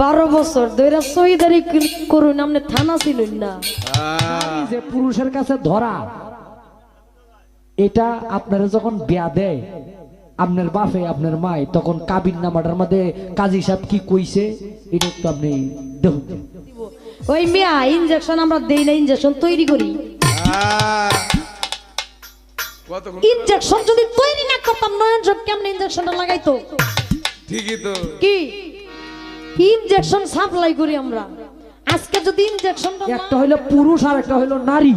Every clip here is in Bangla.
12 বছর ধরে সহিদারি করুন আপনি থানা ছিলেন না যে পুরুষের কাছে ধরা এটা আপনারা যখন বিয়া দেয় আপনার বাপে আপনার মাই তখন কাবিন নামাটার মধ্যে কাজী সাহেব কি কইছে এটা একটু আপনি দেখুন। ওই মিয়া ইনজেকশন আমরা দেই না, ইনজেকশন তৈরি করি। ইনজেকশন যদি তৈরি না করতাম নয়ন সব কেমনে ইনজেকশনটা লাগাইতো? ঠিকই তো। কি ইনজেকশন সাপ্লাই করি আমরা। আজকে যদি ইনজেকশনটা একটা হইলো পুরুষ আর একটা হইলো নারী,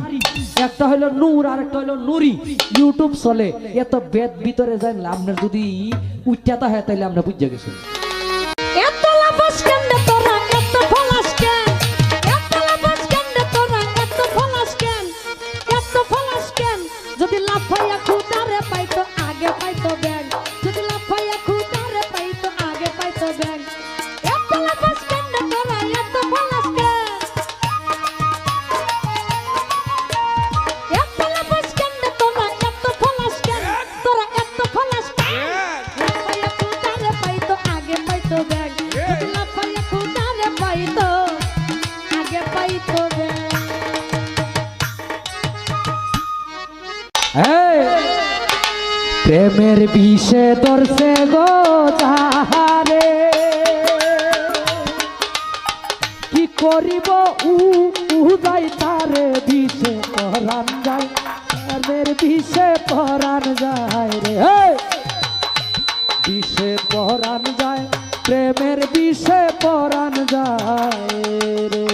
একটা হইলো নূর আর একটা হইলো নুরি। ইউটিউব চলে এত বেদ ভিতরে জানলে আপনার যদি উচ্চতা হয় তাহলে আমরা বুঝে গেছি। এত লাফাস কেন তোরা, এত ফলাস কেন, এত লাফাস কেন তোরা, এত ফলাস কেন, এত ফলাস কেন? যদি লাফাইয়া খুদারে পাইতো আগে পাইতো ব্যাগ, যদি লাফাইয়া খুদারে পাইতো আগে পাইতো ব্যাগ। এত লাফাস কেন তোরা, এত ফলাস কেন, এত লাফাস কেন তোরা, এত ফলাস কেন, তোরা এত ফলাস কেন? লাফাইয়া খুদারে পাইতো আগে পাইতো ব্যাগ, যদি লাফাইয়া খুদারে পাইতো আগে পাইতো ব্যাগ। প্রেমের বিষে দর্শে গো তাহারে কি করিব উদাই তারে বিষে পরাণ যায়, প্রেমের বিষে পরাণ যায় রে, বিষে পরাণ যায়, প্রেমের বিষে পরাণ যায় রে।